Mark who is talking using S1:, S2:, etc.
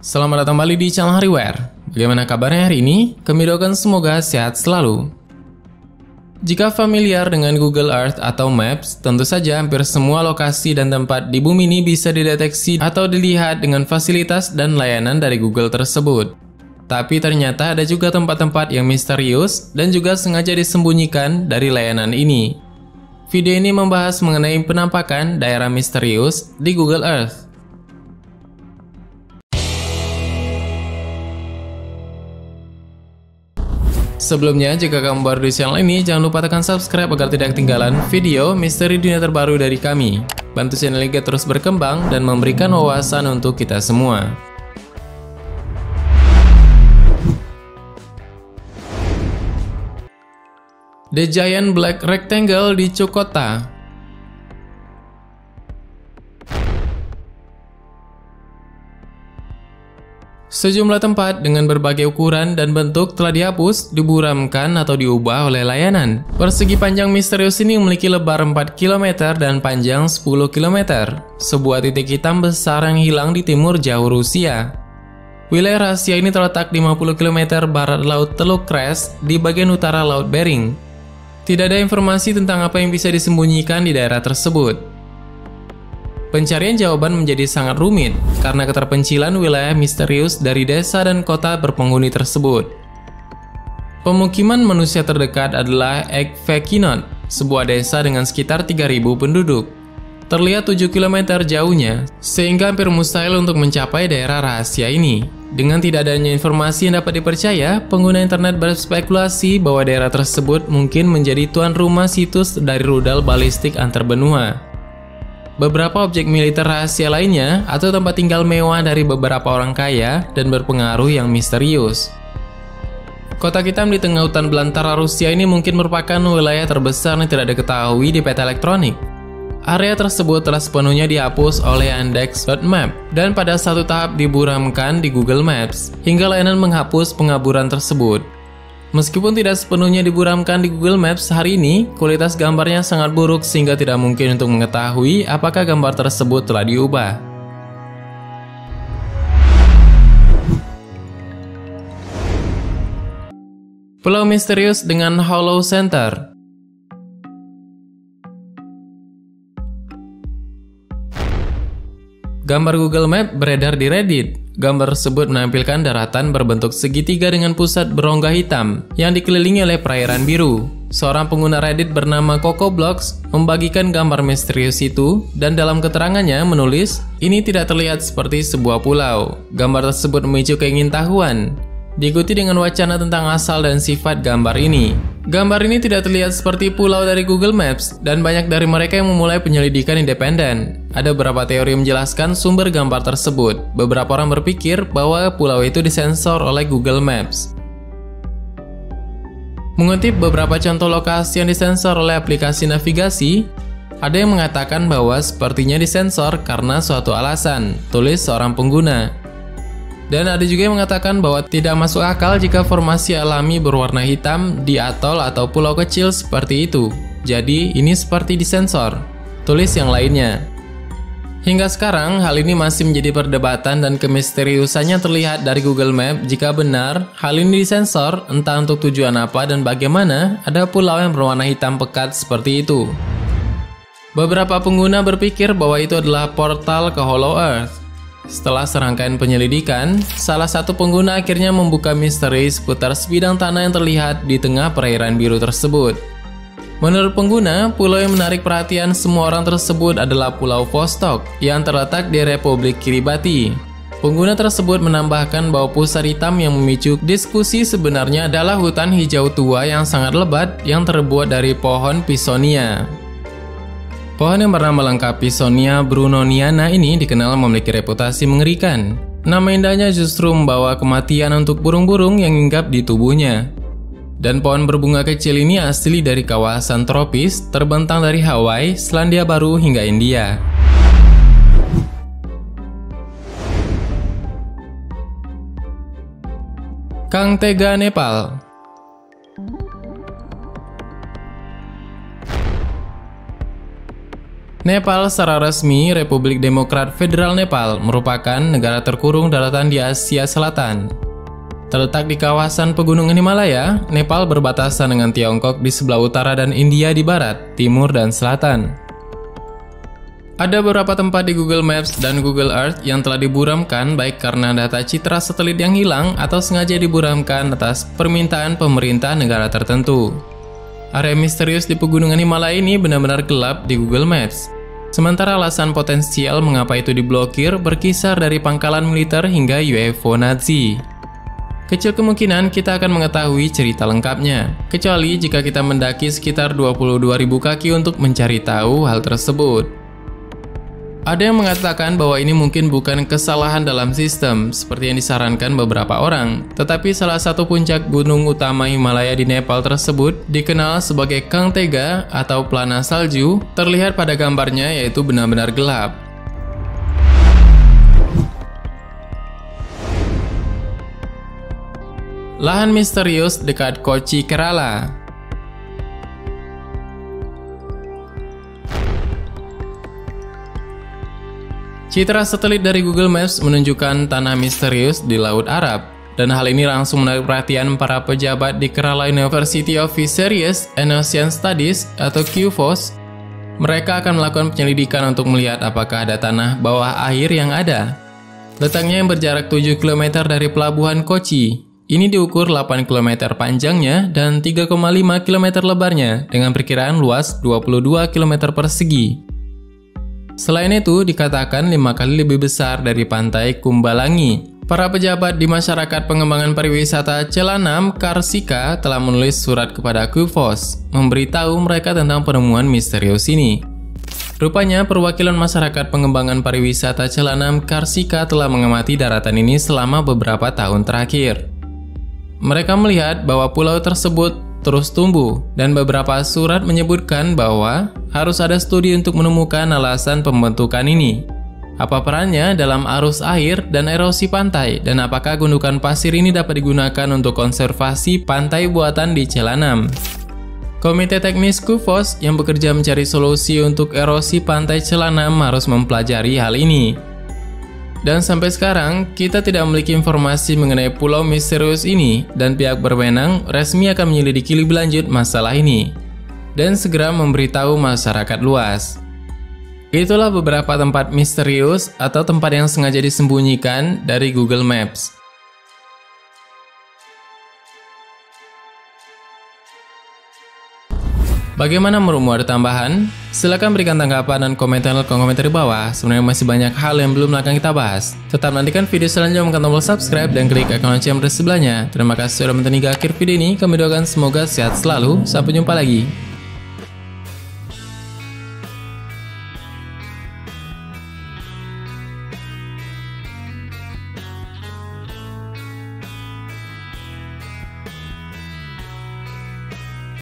S1: Selamat datang kembali di channel Hariware. Bagaimana kabarnya hari ini? Kami doakan semoga sehat selalu. Jika familiar dengan Google Earth atau Maps, tentu saja hampir semua lokasi dan tempat di bumi ini bisa dideteksi atau dilihat dengan fasilitas dan layanan dari Google tersebut. Tapi ternyata ada juga tempat-tempat yang misterius dan juga sengaja disembunyikan dari layanan ini. Video ini membahas mengenai penampakan daerah misterius di Google Earth. Sebelumnya, jika kamu baru di channel ini, jangan lupa tekan subscribe agar tidak ketinggalan video misteri dunia terbaru dari kami. Bantu channel ini terus berkembang dan memberikan wawasan untuk kita semua. The Giant Black Rectangle di Chokota. Sejumlah tempat dengan berbagai ukuran dan bentuk telah dihapus, diburamkan atau diubah oleh layanan. Persegi panjang misterius ini memiliki lebar 4 km dan panjang 10 km. Sebuah titik hitam besar yang hilang di timur jauh Rusia. Wilayah rahasia ini terletak 50 km barat Laut Teluk Kres di bagian utara Laut Bering. Tidak ada informasi tentang apa yang bisa disembunyikan di daerah tersebut. Pencarian jawaban menjadi sangat rumit karena keterpencilan wilayah misterius dari desa dan kota berpenghuni tersebut. Pemukiman manusia terdekat adalah Ekvekinot, sebuah desa dengan sekitar 3.000 penduduk. Terlihat 7 km jauhnya, sehingga hampir mustahil untuk mencapai daerah rahasia ini. Dengan tidak adanya informasi yang dapat dipercaya, pengguna internet berspekulasi bahwa daerah tersebut mungkin menjadi tuan rumah situs dari rudal balistik antar benua. Beberapa objek militer rahasia lainnya atau tempat tinggal mewah dari beberapa orang kaya dan berpengaruh yang misterius. Kotak hitam di tengah hutan belantara Rusia ini mungkin merupakan wilayah terbesar yang tidak diketahui di peta elektronik. Area tersebut telah sepenuhnya dihapus oleh Yandex.Map dan pada satu tahap diburamkan di Google Maps hingga layanan menghapus pengaburan tersebut. Meskipun tidak sepenuhnya diburamkan di Google Maps hari ini, kualitas gambarnya sangat buruk sehingga tidak mungkin untuk mengetahui apakah gambar tersebut telah diubah. Pulau misterius dengan Hollow Center. Gambar Google Map beredar di Reddit. Gambar tersebut menampilkan daratan berbentuk segitiga dengan pusat berongga hitam yang dikelilingi oleh perairan biru. Seorang pengguna Reddit bernama CocoBlogs membagikan gambar misterius itu dan dalam keterangannya menulis, "Ini tidak terlihat seperti sebuah pulau." Gambar tersebut memicu keingintahuan. Diikuti dengan wacana tentang asal dan sifat gambar ini. Gambar ini tidak terlihat seperti pulau dari Google Maps, dan banyak dari mereka yang memulai penyelidikan independen. Ada beberapa teori yang menjelaskan sumber gambar tersebut. Beberapa orang berpikir bahwa pulau itu disensor oleh Google Maps. Mengutip beberapa contoh lokasi yang disensor oleh aplikasi navigasi, ada yang mengatakan bahwa sepertinya disensor karena suatu alasan, tulis seorang pengguna. Dan ada juga yang mengatakan bahwa tidak masuk akal jika formasi alami berwarna hitam di atol atau pulau kecil seperti itu. Jadi ini seperti disensor, tulis yang lainnya. Hingga sekarang hal ini masih menjadi perdebatan dan kemisteriusannya terlihat dari Google Map jika benar hal ini disensor entah untuk tujuan apa dan bagaimana ada pulau yang berwarna hitam pekat seperti itu. Beberapa pengguna berpikir bahwa itu adalah portal ke Hollow Earth. Setelah serangkaian penyelidikan, salah satu pengguna akhirnya membuka misteri seputar sebidang tanah yang terlihat di tengah perairan biru tersebut. Menurut pengguna, pulau yang menarik perhatian semua orang tersebut adalah Pulau Vostok yang terletak di Republik Kiribati. Pengguna tersebut menambahkan bahwa pusat hitam yang memicu diskusi sebenarnya adalah hutan hijau tua yang sangat lebat yang terbuat dari pohon Pisonia. Pohon yang bernama lengkap Pisonia brunoniana ini dikenal memiliki reputasi mengerikan. Nama indahnya justru membawa kematian untuk burung-burung yang hinggap di tubuhnya. Dan pohon berbunga kecil ini asli dari kawasan tropis, terbentang dari Hawaii, Selandia Baru hingga India. Kangtega, Nepal. Nepal secara resmi Republik Demokrat Federal Nepal merupakan negara terkurung daratan di Asia Selatan. Terletak di kawasan pegunungan Himalaya, Nepal berbatasan dengan Tiongkok di sebelah utara dan India di barat, timur, dan selatan. Ada beberapa tempat di Google Maps dan Google Earth yang telah diburamkan baik karena data citra satelit yang hilang atau sengaja diburamkan atas permintaan pemerintah negara tertentu. Area misterius di pegunungan Himalaya ini benar-benar gelap di Google Maps. Sementara alasan potensial mengapa itu diblokir berkisar dari pangkalan militer hingga UFO Nazi. Kecil kemungkinan kita akan mengetahui cerita lengkapnya, kecuali jika kita mendaki sekitar 22.000 kaki untuk mencari tahu hal tersebut. Ada yang mengatakan bahwa ini mungkin bukan kesalahan dalam sistem, seperti yang disarankan beberapa orang, tetapi salah satu puncak gunung utama Himalaya di Nepal tersebut dikenal sebagai Kang Tega atau pelana salju, terlihat pada gambarnya yaitu benar-benar gelap. Lahan misterius dekat Kochi, Kerala. Citra satelit dari Google Maps menunjukkan tanah misterius di Laut Arab, dan hal ini langsung menarik perhatian para pejabat di Kerala University of Fisheries and Ocean Studies atau QFOS. Mereka akan melakukan penyelidikan untuk melihat apakah ada tanah bawah air yang ada. Letaknya yang berjarak 7 km dari pelabuhan Kochi. Ini diukur 8 km panjangnya dan 3,5 km lebarnya dengan perkiraan luas 22 km persegi. Selain itu, dikatakan 5 kali lebih besar dari pantai Kumbalangi. Para pejabat di masyarakat pengembangan pariwisata Celanam, Karsika telah menulis surat kepada QFOS, memberitahu mereka tentang penemuan misterius ini. Rupanya, perwakilan masyarakat pengembangan pariwisata Celanam, Karsika telah mengamati daratan ini selama beberapa tahun terakhir. Mereka melihat bahwa pulau tersebut terus tumbuh, dan beberapa surat menyebutkan bahwa harus ada studi untuk menemukan alasan pembentukan ini. Apa perannya dalam arus air dan erosi pantai, dan apakah gundukan pasir ini dapat digunakan untuk konservasi pantai buatan di Celanam. Komite teknis QFOS yang bekerja mencari solusi untuk erosi pantai Celanam harus mempelajari hal ini. Dan sampai sekarang, kita tidak memiliki informasi mengenai pulau misterius ini, dan pihak berwenang resmi akan menyelidiki lebih lanjut masalah ini, dan segera memberitahu masyarakat luas. Itulah beberapa tempat misterius atau tempat yang sengaja disembunyikan dari Google Maps. Bagaimana menurutmu, ada tambahan? Silahkan berikan tanggapan dan komentar di bawah. Sebenarnya masih banyak hal yang belum akan kita bahas. Tetap nantikan video selanjutnya, tekan tombol subscribe dan klik icon lonceng di sebelahnya. Terima kasih sudah menonton hingga akhir video ini. Kami doakan semoga sehat selalu. Sampai jumpa lagi.